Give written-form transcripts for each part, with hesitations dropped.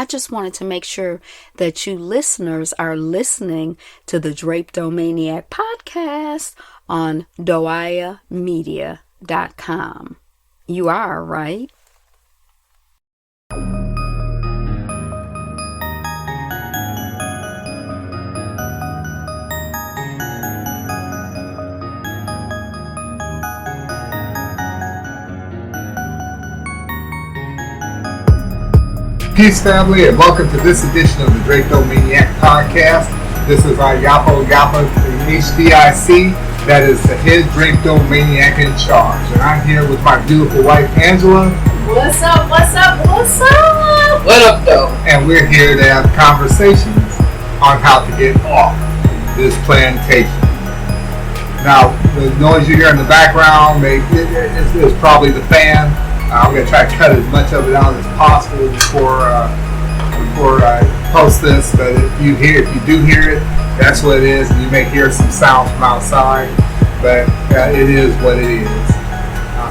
I just wanted to make sure that you listeners are listening to the Drapedomaniac podcast on doayamedia.com. You are, right? Peace, family, and welcome to this edition of the Drapedomaniac podcast. This is our Yapo HDIC, that is the head Drapedomaniac in charge. And I'm here with my beautiful wife, Angela. What's up, what's up, what's up? What up, though? And we're here to have conversations on how to get off this plantation. Now, the noise you hear in the background is probably the fan. I'm going to try to cut as much of it out as possible before I post this. But if you do hear it, that's what it is. And you may hear some sounds from outside, but it is what it is. I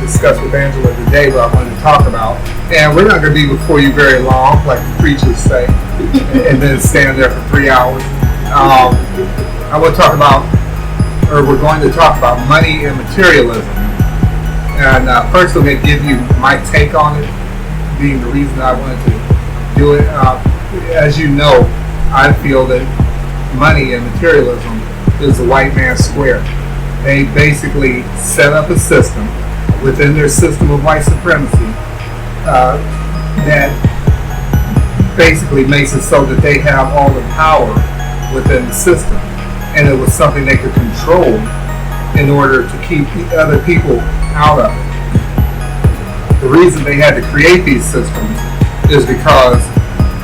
discussed with Angela today what I wanted to talk about. And we're not going to be before you very long, like the preachers say, and then stand there for 3 hours. We're going to talk about money and materialism. And first I'm going to give you my take on it, being the reason I wanted to do it. As you know, I feel that money and materialism is the white man's square. They basically set up a system within their system of white supremacy that basically makes it so that they have all the power within the system. And it was something they could control in order to keep the other people out of it. The reason they had to create these systems is because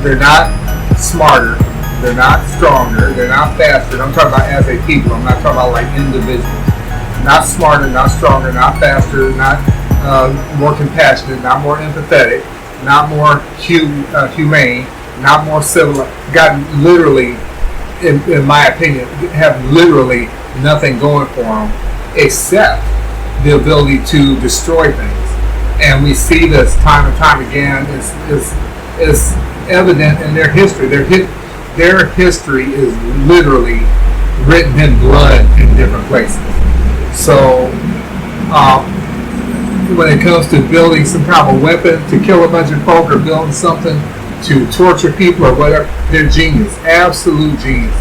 they're not smarter, they're not stronger, they're not faster. I'm talking about as a people. I'm not talking about like individuals. Not smarter, not stronger, not faster, not more compassionate, not more empathetic, not more humane, not more civil. Got literally, in my opinion, have literally nothing going for them except the ability to destroy things. And we see this time and time again. It's evident in their history. Their history is literally written in blood in different places. So when it comes to building some kind of a weapon to kill a bunch of folk, or building something to torture people or whatever, they're genius, absolute geniuses.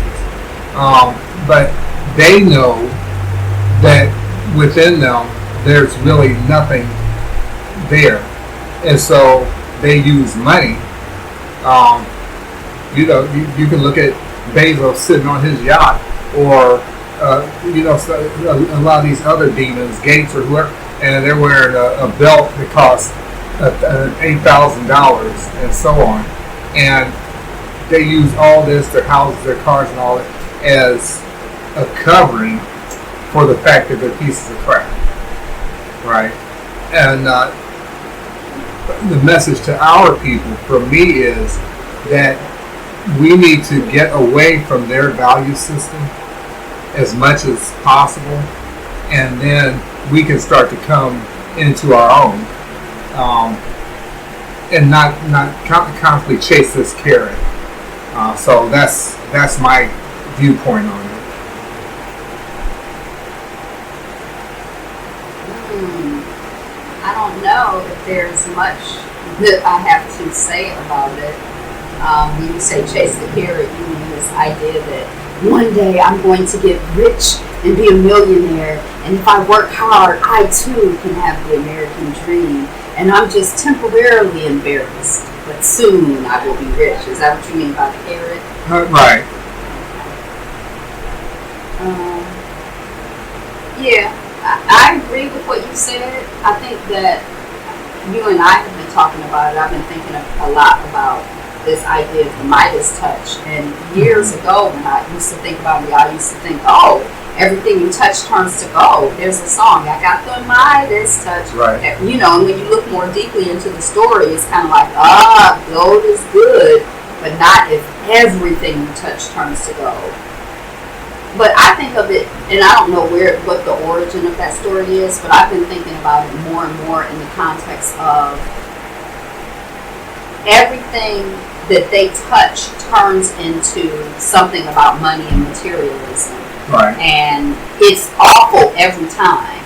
But they know that within them there's really nothing there, and so they use money. You can look at Bezos sitting on his yacht, or a lot of these other demons, Gates or whoever, and they're wearing a belt that costs $8,000 and so on, and they use all this, their houses, their cars, and all that as a covering for the fact that they're pieces of crap, right? And the message to our people, from me, is that we need to get away from their value system as much as possible, and then we can start to come into our own, and not constantly chase this carrot. So that's my viewpoint on it. I don't know if there's much that I have to say about it. When you say chase the carrot, you mean this idea that one day I'm going to get rich and be a millionaire, and if I work hard, I too can have the American dream, and I'm just temporarily embarrassed, but soon I will be rich. Is that what you mean by the carrot? Right. Yeah, I agree with what you said. I think that you and I have been talking about it. I've been thinking a lot about this idea of the Midas Touch. And years ago, when I used to think about it, I used to think, oh, everything you touch turns to gold. There's a song, I got the Midas Touch. Right. And when you look more deeply into the story, it's kind of like, gold is good, but not if everything you touch turns to gold. But I think of it, and I don't know what the origin of that story is, but I've been thinking about it more and more in the context of everything that they touch turns into something about money and materialism. Right. And it's awful every time.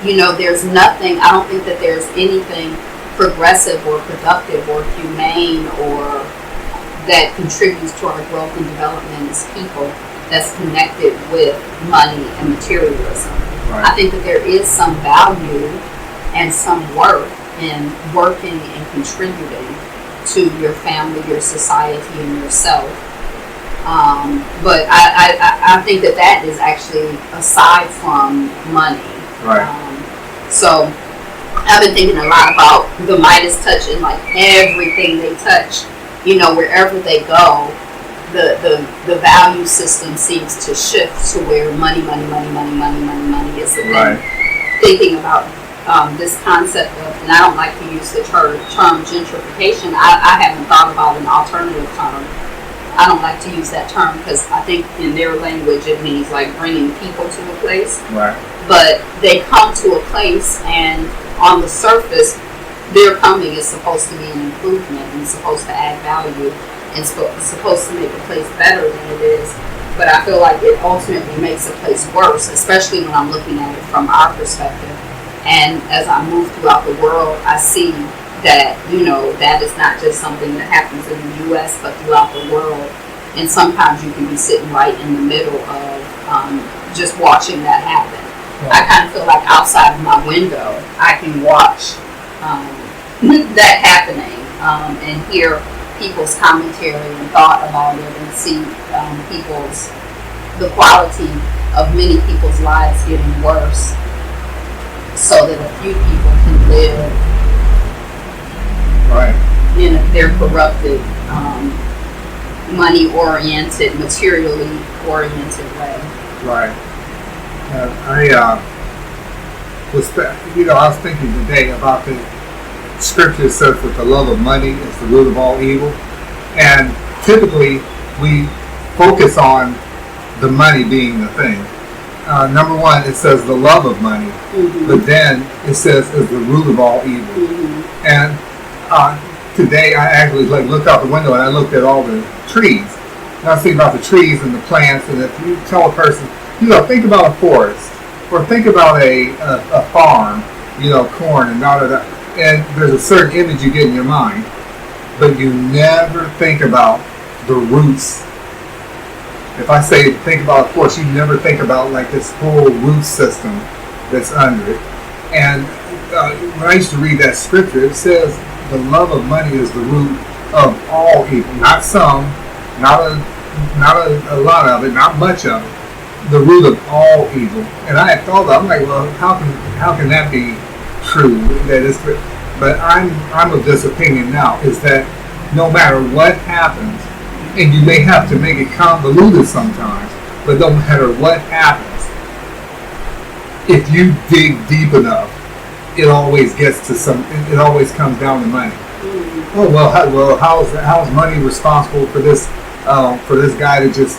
You know, there's nothing, I don't think that there's anything progressive or productive or humane or that contributes to our growth and development as people that's connected with money and materialism. Right. I think that there is some value and some worth in working and contributing to your family, your society, and yourself. But I think that is actually aside from money. Right. So I've been thinking a lot about the Midas Touch and like everything they touch. You know, wherever they go, the value system seems to shift to where money is the thing. Right. Thinking about this concept of, and I don't like to use the term gentrification. I haven't thought about an alternative term. I don't like to use that term because I think in their language it means like bringing people to a place. Right. But they come to a place, and on the surface, their coming is supposed to be an improvement and supposed to add value and supposed to make a place better than it is. But I feel like it ultimately makes a place worse, especially when I'm looking at it from our perspective. And as I move throughout the world, I see that, you know, that is not just something that happens in the U.S., but throughout the world. And sometimes you can be sitting right in the middle of just watching that happen. Yeah. I kind of feel like outside of my window, I can watch that happening and hear people's commentary and thought about it and see the quality of many people's lives getting worse so that a few people can live right in their corrupted, money-oriented, materially-oriented way. Right. I was thinking today about the scripture says that the love of money is the root of all evil, and typically we focus on the money being the thing. Number one, it says the love of money, mm-hmm. but then it says is the root of all evil. Mm-hmm. And today I actually looked out the window and I looked at all the trees. And I was thinking about the trees and the plants, and if you tell a person, think about a forest, or think about a farm, corn and all of that, and there's a certain image you get in your mind, but you never think about the roots. If I say think about a forest, you never think about like this whole root system that's under it. And when I used to read that scripture, it says the love of money is the root of all evil, not some, not a lot of it, not much of it, the root of all evil. And I had thought that, I'm like, well, how can that be true? But I'm of this opinion now, is that no matter what happens, and you may have to make it convoluted sometimes, but no matter what happens, if you dig deep enough, it always gets to it always comes down to money. Mm-hmm. Oh well, how's money responsible for this guy that just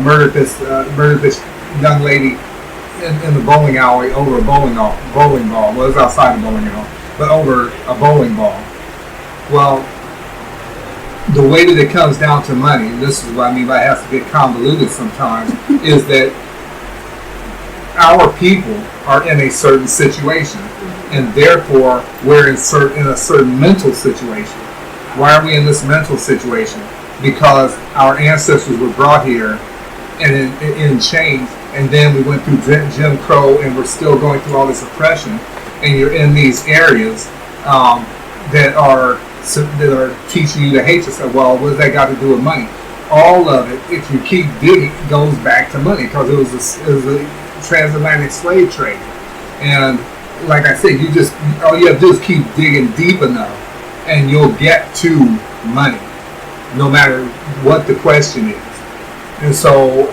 murdered this young lady in the bowling alley over a bowling ball. Well, it was outside the bowling alley, but over a bowling ball. Well, the way that it comes down to money, and this is what I mean by it has to get convoluted sometimes, is that our people are in a certain situation, and therefore we're in a certain mental situation. Why are we in this mental situation? Because our ancestors were brought here and in chains, and then we went through Jim Crow, and we're still going through all this oppression, and you're in these areas that are teaching you to hate yourself. Well, what does that got to do with money? All of it, if you keep digging, goes back to money, because it was a transatlantic slave trade. And like I said, all you have to do is keep digging deep enough, and you'll get to money, no matter what the question is. And so,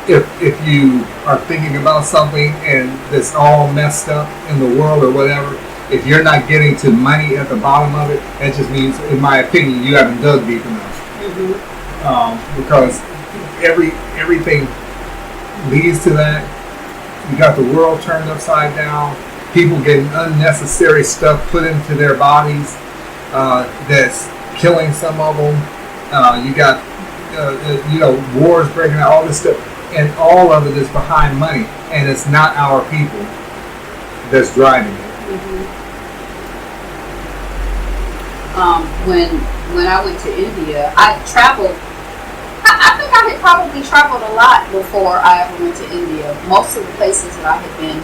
if you are thinking about something and that's all messed up in the world or whatever, if you're not getting to money at the bottom of it, that just means, in my opinion, you haven't dug deep enough. Mm-hmm. Because everything leads to that. You got the world turned upside down. People getting unnecessary stuff put into their bodies, that's killing some of them. You got wars breaking out, all this stuff, and all of it is behind money, and it's not our people that's driving it. When I went to India, I traveled. I think I had probably traveled a lot before I ever went to India. Most of the places that I had been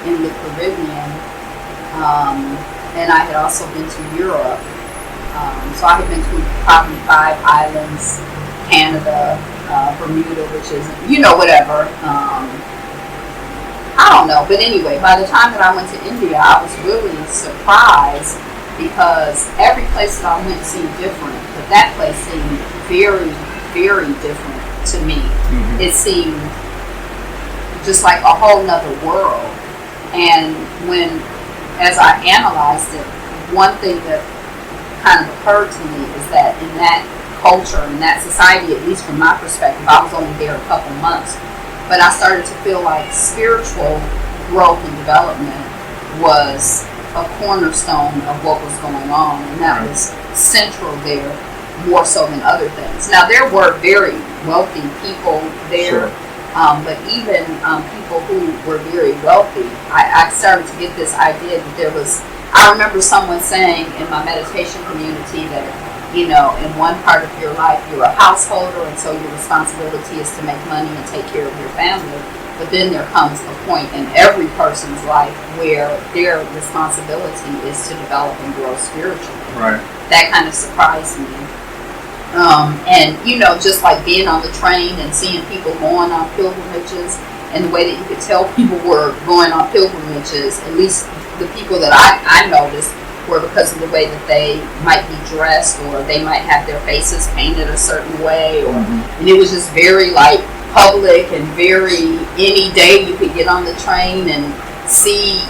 in the Caribbean, and I had also been to Europe. So I had been to probably 5 islands, Canada, Bermuda, which is, whatever. I don't know. But anyway, by the time that I went to India, I was really surprised because every place that I went seemed different. But that place seemed very, very different to me. It seemed just like a whole nother world. And as I analyzed it, one thing that kind of occurred to me is that in that culture, in that society, at least from my perspective, I was only there a couple months, but I started to feel like spiritual growth and development was a cornerstone of what was going on, and that was central there more so than other things. Now, there were very wealthy people there, but even people who were very wealthy, I started to get this idea that there was, I remember someone saying in my meditation community that, in one part of your life, you're a householder, and so your responsibility is to make money and take care of your family. But then there comes a point in every person's life where their responsibility is to develop and grow spiritually. Right. That kind of surprised me. And, just like being on the train and seeing people going on pilgrimages, and the way that you could tell people were going on pilgrimages, at least the people that I noticed, were because of the way that they might be dressed, or they might have their faces painted a certain way, or and it was just very like public and very, any day you could get on the train and see,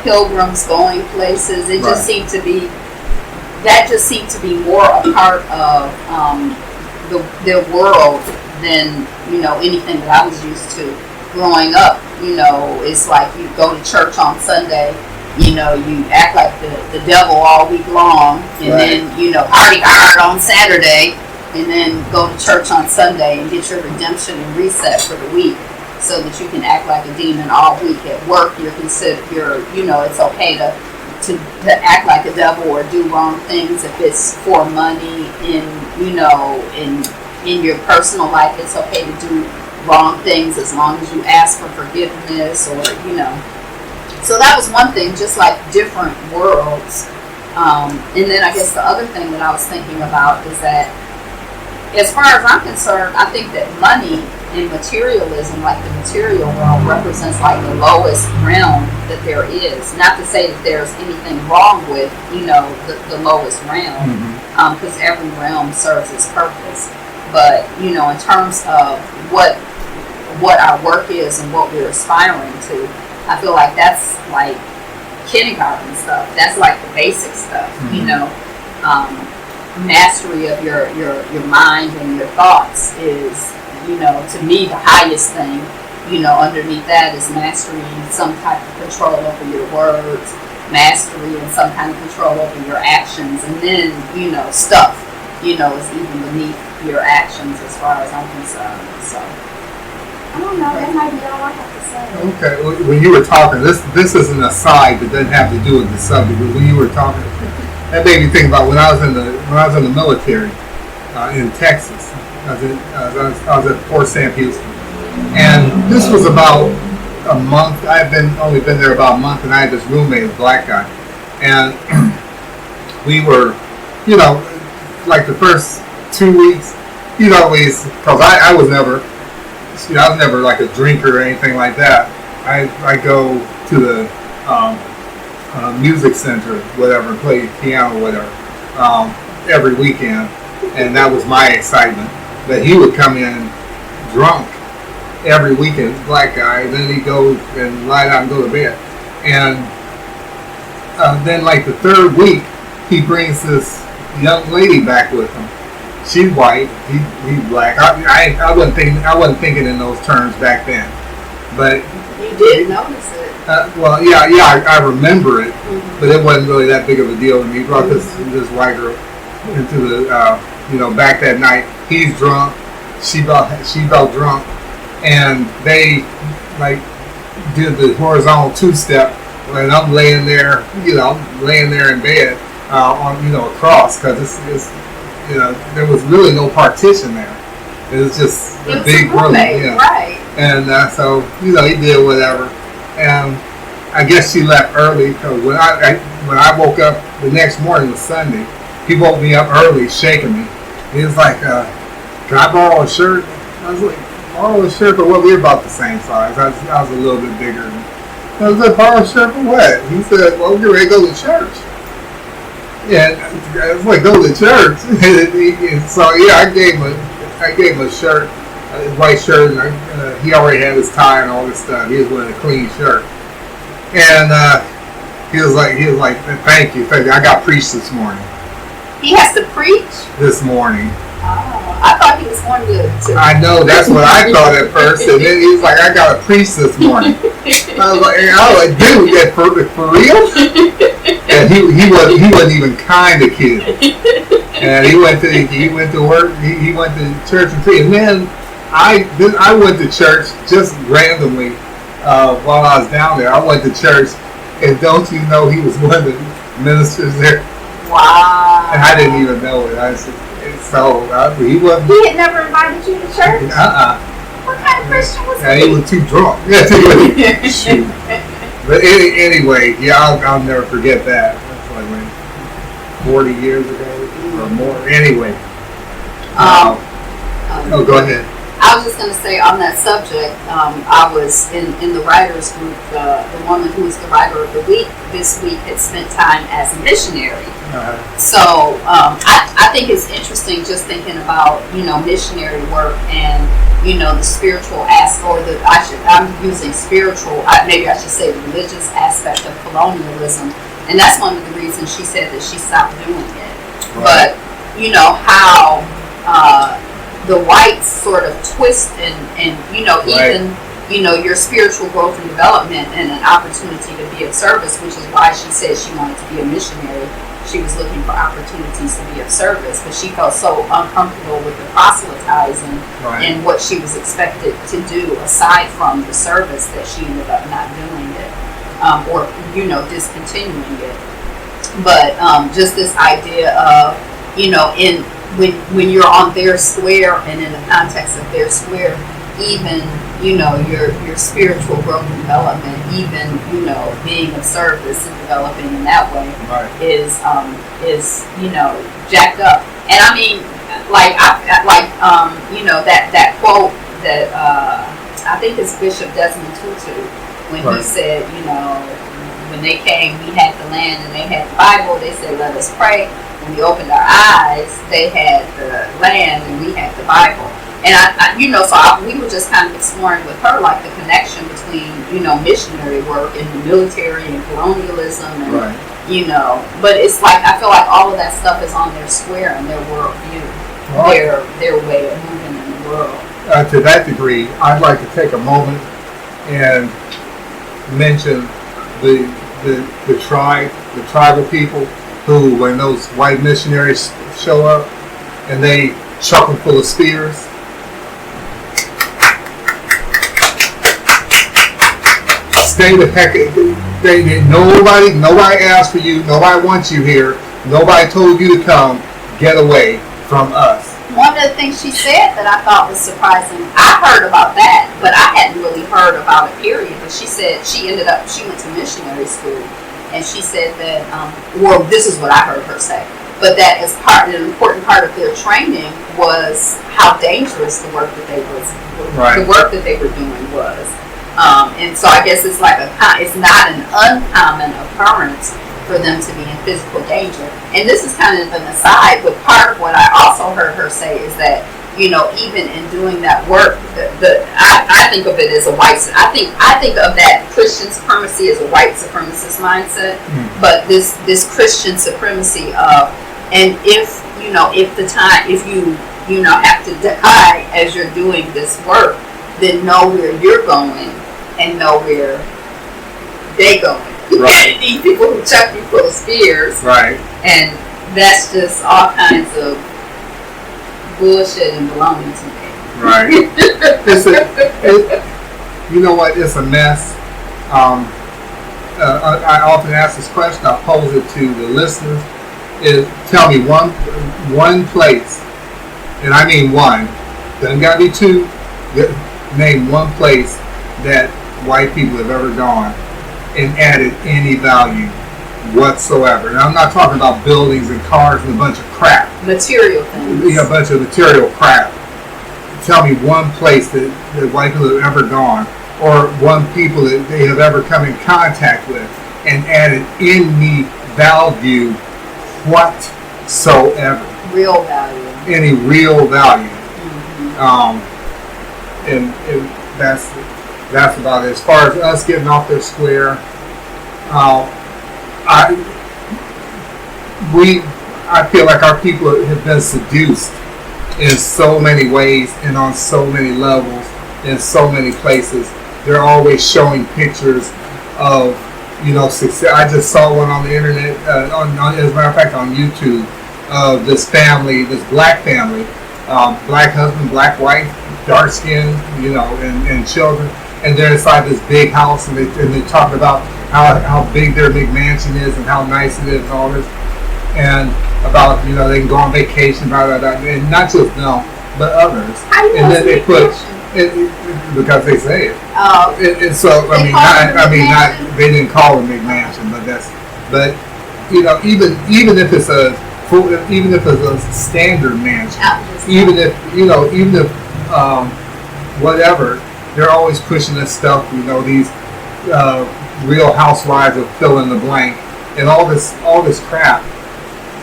pilgrims going places. It just seemed to be, that just seemed to be more a part of their world than, anything that I was used to growing up. It's like you go to church on Sunday, you act like the devil all week long, and then, party hard on Saturday, and then go to church on Sunday and get your redemption and reset for the week, so that you can act like a demon all week. At work, it's okay to act like a devil or do wrong things if it's for money. In your personal life, it's okay to do wrong things as long as you ask for forgiveness, or So that was one thing, just like different worlds. And then I guess the other thing that I was thinking about is that, as far as I'm concerned, I think that money and materialism, like the material realm, represents like the lowest realm that there is. Not to say that there's anything wrong with, the lowest realm, because every realm serves its purpose. But, in terms of what our work is and what we're aspiring to, I feel like that's like kindergarten stuff. That's like the basic stuff, mastery of your mind and your thoughts is, to me, the highest thing. Underneath that is mastery and some type of control over your words, mastery and some kind of control over your actions, and then, stuff, is even beneath your actions as far as I'm concerned. So, I don't know, that might be all I have to say. Okay, when you were talking, this is an aside that doesn't have to do with the subject, but when you were talking, that made me think about when I was in the military in Texas. I was at Fort Sam Houston, and this was about a month. I had only been there about a month, and I had this roommate, a black guy, and we were, like the first 2 weeks, because I was never like a drinker or anything like that. I go to the music center, whatever, and play piano, whatever, every weekend, and that was my excitement. But he would come in drunk every weekend, black guy, and then he'd go and lie down and go to bed. And then like the third week, he brings this young lady back with him. She's white, he's black. I wasn't thinking in those terms back then. But you did notice it. Well, yeah, I remember it, but it wasn't really that big of a deal to me. He brought this white girl into the, back that night. He's drunk, she felt drunk, and they like did the horizontal two-step, and I'm laying there, in bed across, because it's there was really no partition there. It was just a big room, right? And so he did whatever. And I guess she left early, because when I woke up the next morning, was Sunday. He woke me up early, shaking me. He was like, "Can I borrow a shirt?" I was like, "Borrow a shirt for what?" We were about the same size. I was a little bit bigger. I was like, "Borrow a shirt for what?" He said, "Well, we're ready to go to church." And I was like, "Go to church?" And so I gave him a shirt, a white shirt, and he already had his tie and all this stuff. He was wearing a clean shirt, and he was like, "Thank you. I got preached this morning." He has to preach this morning. Oh, I thought he was going to. I know, that's what I thought at first, and then he was like, "I got to preach this morning." I was like, "Dude, that for real?" And he wasn't even kind of kidding. And he went to work. He went to church and preached. And then I went to church just randomly while I was down there. I went to church, and don't you know, he was one of the ministers there. Wow. And I didn't even know it. He wasn't. He had never invited you to church? What kind of Christian was he? He was too drunk. Shoot. But anyway, I'll never forget that. That's like 40 years ago or more. Anyway. Go ahead. I was just going to say on that subject, I was in the writers group. The woman who was the writer of the week this week had spent time as a missionary. So I think it's interesting just thinking about missionary work and the spiritual aspect, or I'm using spiritual. Maybe I should say religious aspect of colonialism, and that's one of the reasons she said that she stopped doing it. Right. But how. The whites sort of twist and even your spiritual growth and development and an opportunity to be of service, which is why she said she wanted to be a missionary. She was looking for opportunities to be of service, but she felt so uncomfortable with the proselytizing and what she was expected to do aside from the service that she ended up not doing it or discontinuing it. But just this idea of when you're on their square and in the context of their square, even your spiritual growth and development, even being of service and developing in that way is jacked up. And I mean, that quote that I think it's Bishop Desmond Tutu when he said, when they came, we had the land and they had the Bible. They said, "Let us pray." When we opened our eyes, they had the land and we had the Bible. And we were just kind of exploring with her like the connection between missionary work and the military and colonialism and but it's like I feel like all of that stuff is on their square and their worldview, their way of moving in the world. To that degree, I'd like to take a moment and mention the tribal people who, when those white missionaries show up and they chuck them full of spears, stay the heck. Nobody asked for you. Nobody wants you here. Nobody told you to come. Get away from us. One of the things she said that I thought was surprising, I heard about that, but I hadn't really heard about it, period. But she said she went to missionary school. And she said that, this is what I heard her say, but that as an important part of their training was how dangerous the work that they were doing was. And so I guess it's it's not an uncommon occurrence for them to be in physical danger. And this is kind of an aside, but part of what I also heard her say is that even in doing that work, I think of it as a white. I think of that Christian supremacy as a white supremacist mindset. But this Christian supremacy of, and if you have to die as you're doing this work, then know where you're going and know where they going. Right. These people who chuck you full of spears. Right. And that's just all kinds of bullshit and baloney to me. Right. You know what? It's a mess. I often ask this question. I pose it to the listeners. Tell me one place, and I mean one. Doesn't got to be two. Name one place that white people have ever gone and added any value whatsoever. And I'm not talking about buildings and cars and a bunch of crap. Material things. Yeah, a bunch of material crap. Tell me one place that white people have ever gone, or one people that they have ever come in contact with and added any value whatsoever. Real value. Any real value. Mm-hmm. And that's about it. As far as us getting off their square, I feel like our people have been seduced in so many ways and on so many levels in so many places. They're always showing pictures of, success. I just saw one on the internet, as a matter of fact, on YouTube, of this family, this black family, black husband, black wife, dark skin, and children. And they're inside this big house, and they talk about how big their big mansion is and how nice it is and all this. And about, they can go on vacation, blah, blah, blah, and not just them, but others. And then they put it because they say it. Oh. And so they didn't call it McMansion, but even if it's a standard mansion, even if whatever, they're always pushing this stuff. These Real Housewives of fill in the blank and all this crap.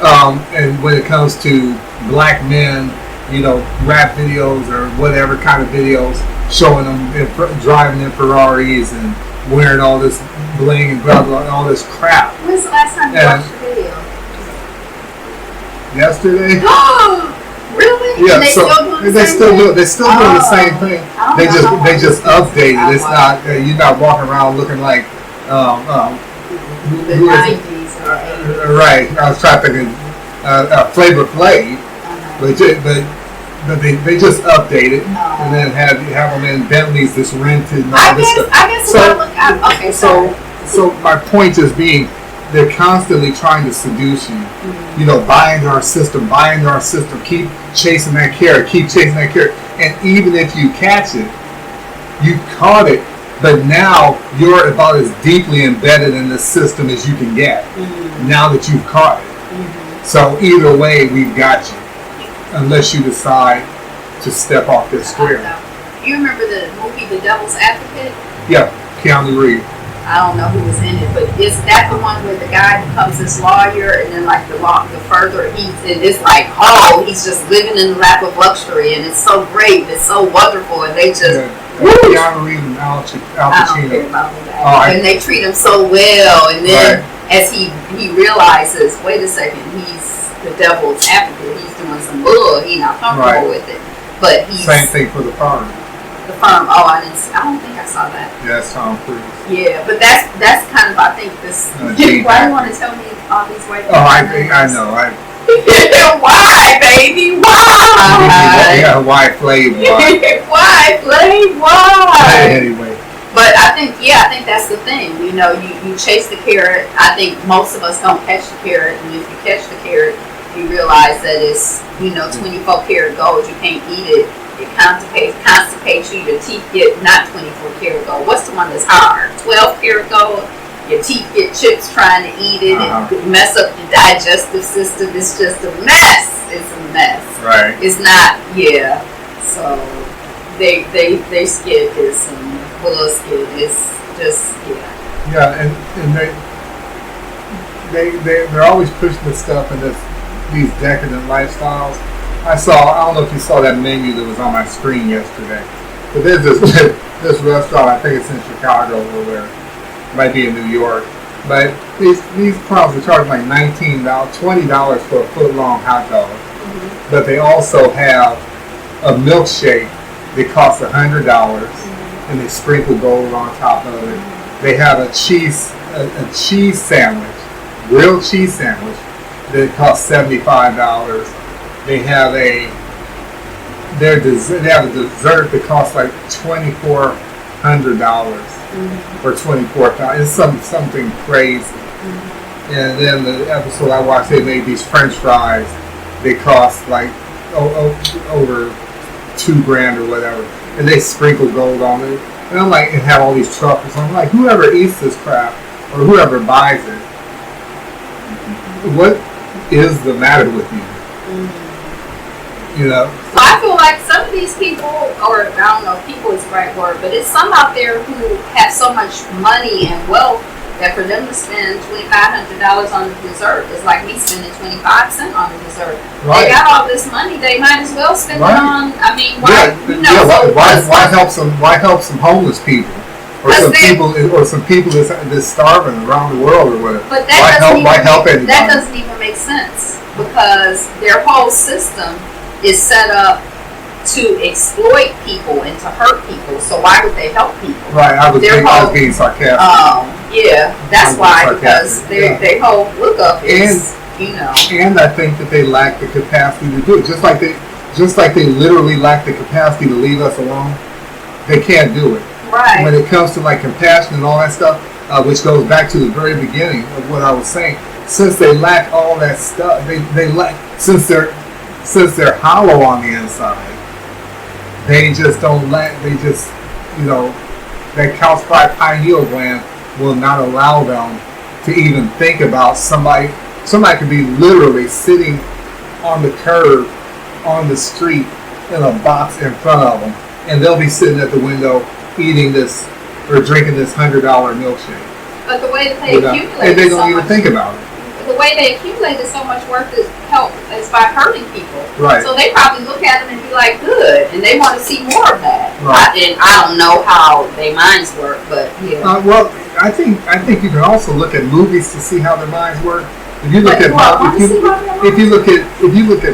And when it comes to black men, rap videos or whatever kind of videos, showing them driving in Ferraris and wearing all this bling and blah blah, and all this crap. When's the last time you watched the video? Yesterday. Really? Yeah. And they still doing the same thing? They're still doing the same thing. They just updated. It's not you're not walking around looking like the 90s or 80s. Right. I was trying to think Flavor Flav, but they just update it and then have them in Bentleys that's rented and all this stuff. I guess so my point is being, they're constantly trying to seduce you. Buy into our system, keep chasing that carrot, and even if you catch it, you caught it. But now you're about as deeply embedded in the system as you can get. Now that you've caught it. So either way, we've got you. Unless you decide to step off this square. You remember the movie The Devil's Advocate? Yeah, Keanu Reeves. I don't know who was in it, but is that the one where the guy becomes this lawyer and then the further he's just living in the lap of luxury, and it's so great, it's so wonderful, and they just Keanu Reeves and Al Pacino. I don't care about that. And they treat him so well, and then as he realizes, wait a second, he's the devil's advocate, he's doing some bull, he's not comfortable with it. But he's same thing for the firm. The firm. Oh, I don't think I saw that. Yeah, that's Tom Cruise. Yeah, but that's kind of, I think, this. Why do you want to tell me all these white people? Oh, I know. Why, baby? Why? Yeah, why Flav? Why Flav? Why? Anyway. But I think that's the thing. You chase the carrot. I think most of us don't catch the carrot, and if you catch the carrot, you realize that it's 24 karat gold. You can't eat it. It constipates you. Your teeth get not 24 karat gold. What's the one that's hard? 12 karat gold. Your teeth get chips trying to eat it. It mess up your digestive system. It's just a mess. It's a mess. Right. It's not. Yeah. So they skid is some bullshit. It's just Yeah, and they're always pushing this stuff and these decadent lifestyles. I don't know if you saw that menu that was on my screen yesterday, but there's this restaurant, I think it's in Chicago or where, it might be in New York, but these clowns are charging like $19, $20 for a foot-long hot dog, but they also have a milkshake that costs $100, and they sprinkle gold on top of it, They have a cheese sandwich, grilled cheese sandwich that costs $75. They have a dessert that costs like $2,400 or $24,000. It's something crazy. And then the episode I watched, they made these French fries. They cost like over $2,000 or whatever, and they sprinkle gold on it. And I'm like, and have all these truffles. I'm like, whoever eats this crap or whoever buys it, what is the matter with you? You know. So I feel like some of these people, or I don't know if people is the right word, but it's some out there who have so much money and wealth that for them to spend $2,500 on the dessert is like me spending 25 cents on the dessert. Right. They got all this money, they might as well spend it on. I mean, why? Why help some homeless people, or some people that's starving around the world or whatever? But that doesn't even make sense, because their whole system is set up to exploit people and to hurt people. So why would they help people? Right, I was being sarcastic. Yeah, that's why, because their whole look up is, And I think that they lack the capacity to do it. Just like they literally lack the capacity to leave us alone. They can't do it. Right. When it comes to like compassion and all that stuff, which goes back to the very beginning of what I was saying. Since they lack all that stuff, they lack, since they're hollow on the inside. They just don't that calcified pineal gland will not allow them to even think about somebody. Somebody could be literally sitting on the curb, on the street, in a box in front of them, and they'll be sitting at the window eating this or drinking this $100 milkshake. But the way that they accumulate, and they don't even think about it. The way they accumulated so much work is by hurting people. Right. So they probably look at them and be like, good, and they want to see more of that. Right. I don't know how their minds work, but yeah. Well, I think you can also look at movies to see how their minds work. If you look at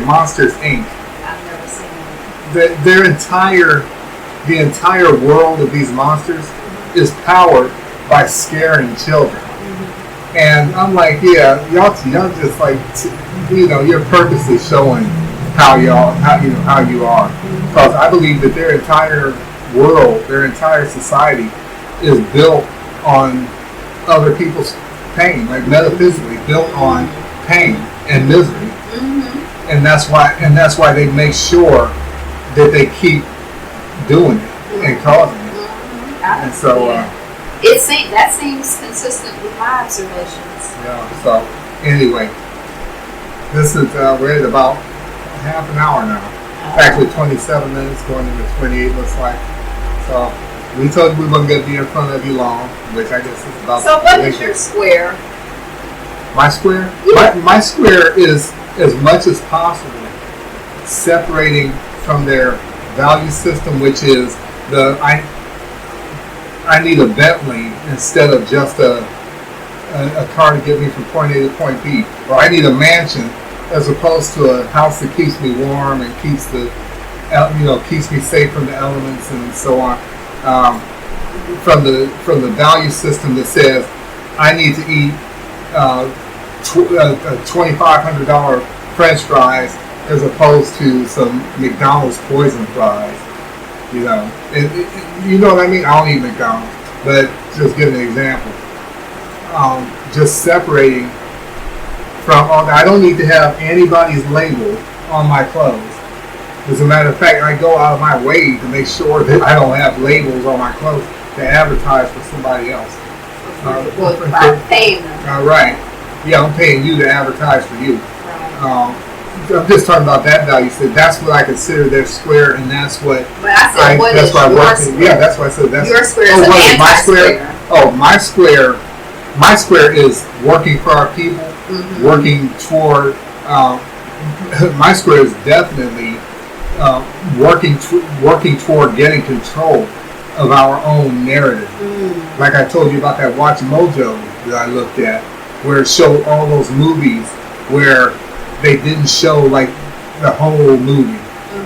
Monsters Inc. I've never seen it. The entire world of these monsters is powered by scaring children. And I'm like, yeah, y'all just like, you're purposely showing how you are. Because I believe that their entire world, their entire society is built on other people's pain, like metaphysically built on pain and misery. And that's why they make sure that they keep doing it and causing it. And so, that seems consistent with my observations. Yeah. So anyway, this is we're at about half an hour now. It's actually 27 minutes, going into 28. Looks like. So we told you we weren't going to be in front of you long, which I guess is about. So what is your square? My square? Yeah. My square is as much as possible separating from their value system, which is I need a Bentley instead of just a car to get me from point A to point B. Or I need a mansion as opposed to a house that keeps me warm and keeps me safe from the elements and so on. From the value system that says I need to eat $2,500 French fries as opposed to some McDonald's poison fries. You know what I mean? I don't eat McDonald's, but just give an example. Just separating from all that. I don't need to have anybody's label on my clothes. As a matter of fact, I go out of my way to make sure that I don't have labels on my clothes to advertise for somebody else. By paying them. Right. Yeah, I'm paying you to advertise for you. Right. I'm just talking about that value. So that's what I consider their square, and that's what. But I said, what is your square? Yeah, that's why I said that's your square. Is an anti-square. My square. My square is working for our people, working toward. My square is definitely working toward getting control of our own narrative. Like I told you about that Watch Mojo that I looked at, where it showed all those movies where they didn't show like the whole movie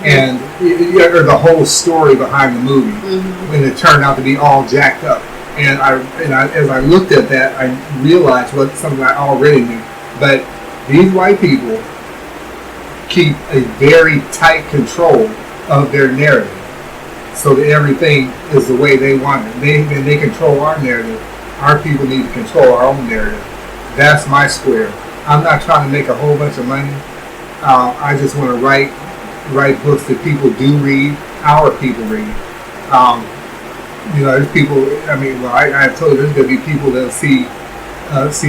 or the whole story behind the movie, when it turned out to be all jacked up. And as I looked at that, I realized what something I already knew. But these white people keep a very tight control of their narrative, so that everything is the way they want it. They control our narrative. Our people need to control our own narrative. That's my square. I'm not trying to make a whole bunch of money. I just want to write books that people do read. Our people read. There's people. I mean, well, I told you there's going to be people that see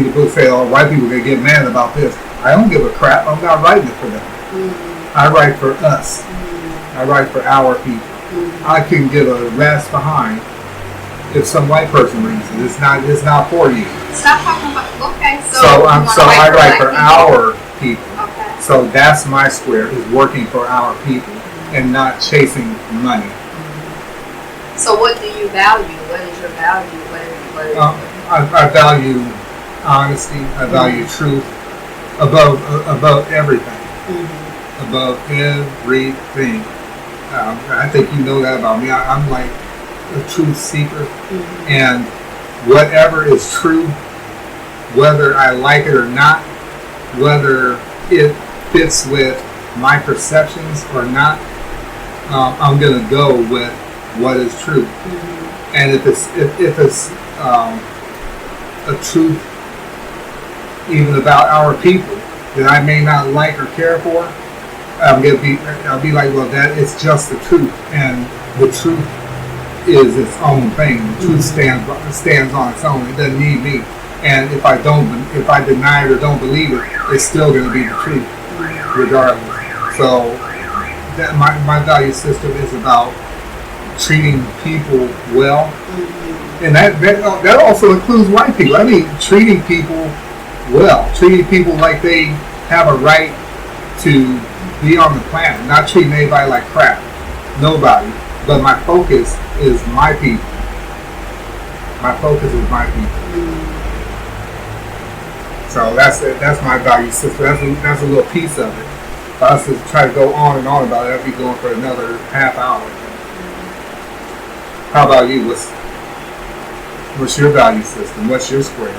the book, say, "Oh, white people are going to get mad about this." I don't give a crap. I'm not writing it for them. Mm-hmm. I write for us. Mm-hmm. I write for our people. Mm-hmm. I can give a rat's behind if some white person reads it. It's not for you. Stop talking about. Okay, so I write for our people. Okay. So that's my square, is working for our people and not chasing money. So what do you value? What is your value? What is I value honesty. I value truth above everything. Mm-hmm. Above everything. I think you know that about me. I'm like a truth seeker. Mm-hmm. And whatever is true, whether I like it or not, whether it fits with my perceptions or not, I'm going to go with what is true. Mm-hmm. And if it's a truth even about our people that I may not like or care for, I'll be like, well, that it's just the truth, and the truth is its own thing. The truth stands on its own. It doesn't need me. And if I deny it or don't believe it, it's still going to be the truth, regardless. So that my value system is about treating people well, and that also includes white people. I mean, treating people well, treating people like they have a right to be on the planet, not treating anybody like crap. Nobody. But my focus is my people. My focus is my people. So that's my value system. That's a little piece of it. For us to try to go on and on about it, I'd be going for another half hour. How about you? What's your value system? What's your square?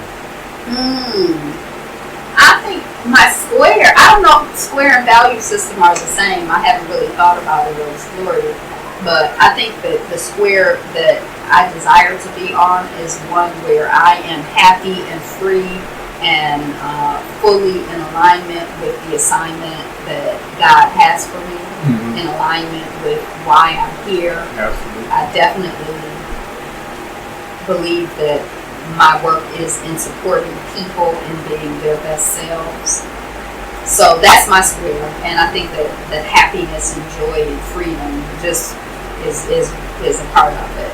I think my square, I don't know if square and value system are the same. I haven't really thought about it or explored it. But I think that the square that I desire to be on is one where I am happy and free and fully in alignment with the assignment that God has for me, in alignment with why I'm here. Absolutely. I definitely believe that my work is in supporting people and being their best selves. So that's my square, and I think that happiness and joy and freedom just is a part of it.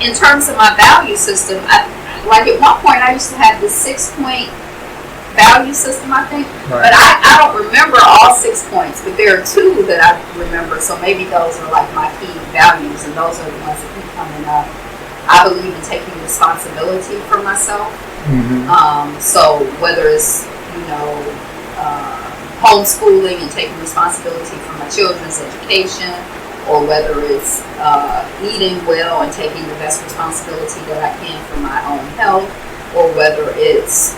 In terms of my value system, at one point I used to have this 6-point value system, I think, right. But I don't remember all 6 points, but there are 2 that I remember, so maybe those are like my key values, and those are the ones that keep coming up. I believe in taking responsibility for myself. So whether it's, homeschooling and taking responsibility for my children's education, or whether it's eating well and taking the best responsibility that I can for my own health, or whether it's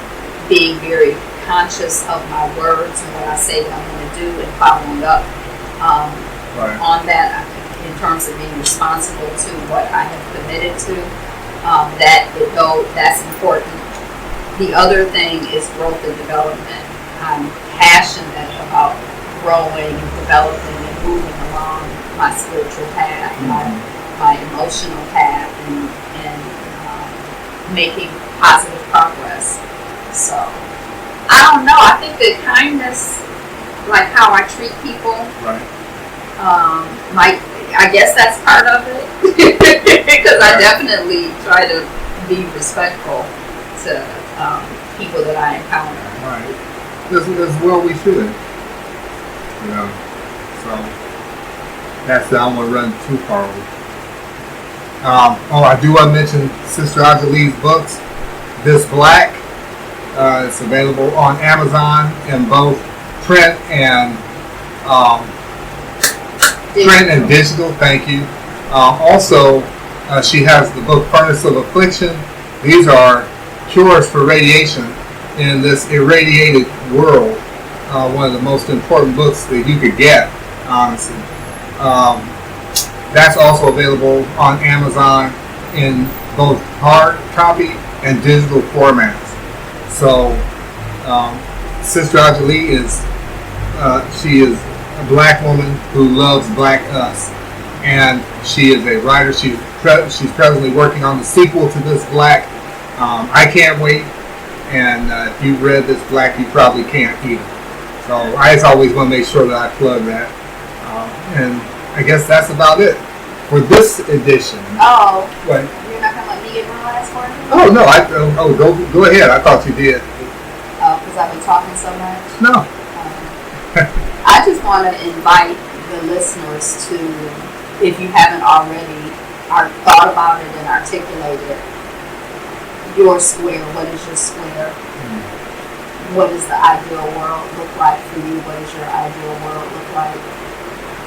being very conscious of my words and what I say that I'm going to do and following up on that in terms of being responsible to what I have committed to. That's important. The other thing is growth and development. I'm passionate about growing and developing and moving along my spiritual path, my emotional path, and making positive progress. So, I don't know. I think that kindness, like how I treat people, I guess that's part of it. Because I definitely try to be respectful to people that I encounter. Right. As well we should. So that's I don't want to run too far over. I do want to mention Sister Ajali's books. This Black. It's available on Amazon in both print and digital. Thank you. Also, She has the book Furnace of Affliction. These are cures for radiation in this irradiated world. One of the most important books that you could get, honestly. That's also available on Amazon in both hard copy and digital formats. So Sister Ajali she is a black woman who loves black us, and she is a writer. She's presently working on the sequel to this Black. I can't wait, and if you've read this Black, you probably can't either. So I just always want to make sure that I plug that, and I guess that's about it for this edition. Oh, what? You're not gonna let me get one last word? Oh no! Go ahead. I thought you did. Oh, because I've been talking so much. No. I just want to invite the listeners to, if you haven't already thought about it and articulated your square. What is your square? What does the ideal world look like for you? What does your ideal world look like?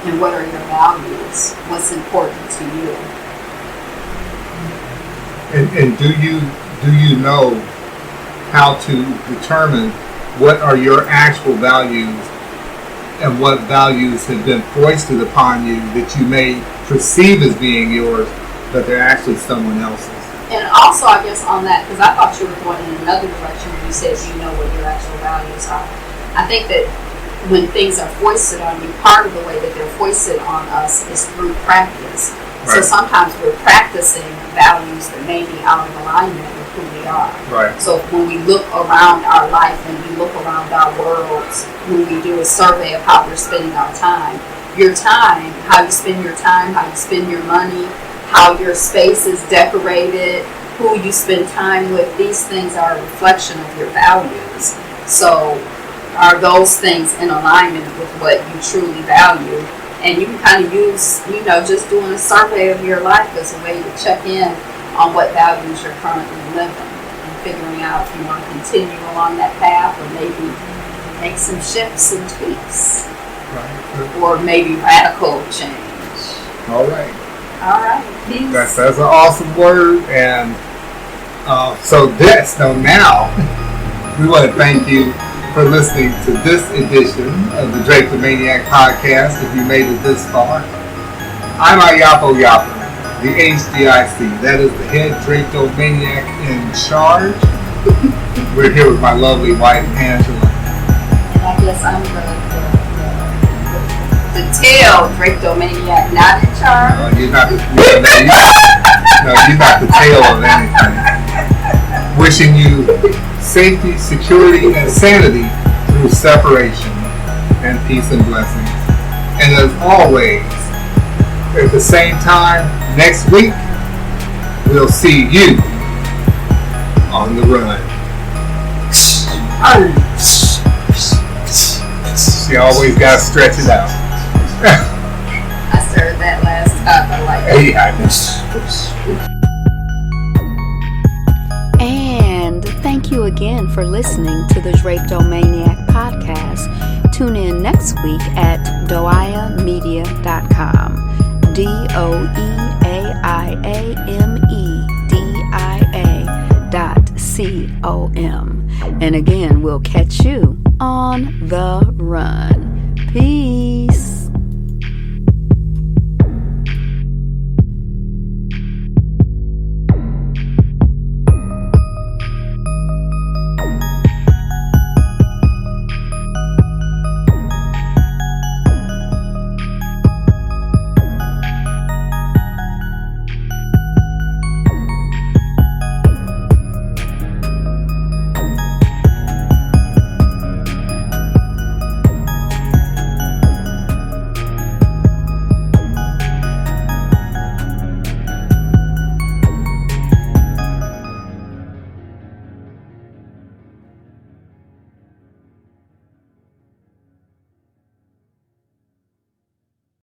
And what are your values? What's important to you? And do you know how to determine what are your actual values and what values have been foisted upon you that you may perceive as being yours, but they're actually someone else's? And also, I guess on that, because I thought you were going in another direction when you said you know what your actual values are. I think that when things are foisted on you, part of the way that they're foisted on us is through practice. Right. So sometimes we're practicing values that may be out of alignment with who we are. Right. So when we look around our life and we look around our worlds, when we do a survey of how we're spending our time, how you spend your time, how you spend your money, how your space is decorated, who you spend time with, these things are a reflection of your values. So are those things in alignment with what you truly value? And you can kind of use, just doing a survey of your life as a way to check in on what values you're currently living and figuring out if you want to continue along that path or maybe make some shifts and tweaks. Right. Or maybe radical change. All right. All right. Peace. That's an awesome word. And so now we want to thank you for listening to this edition of the Drapetomaniac podcast. If you made it this far, I'm Ayapo Yapa, the HDIC. That is the head Drapetomaniac in charge. We're here with my lovely wife, Angela. And I guess I'm the tail Drapetomaniac, not in charge. You're not the tail of anything. Wishing you safety, security, and sanity through separation and peace and blessings. And as always, at the same time next week, we'll see you on the run. You always got to stretch it out. I started that last time. I like it. Hey, I know. And thank you again for listening to the Drapetomaniac podcast. Tune in next week at doiamedia.com. DOIAMEDIA.com. And again, we'll catch you on the run. Peace.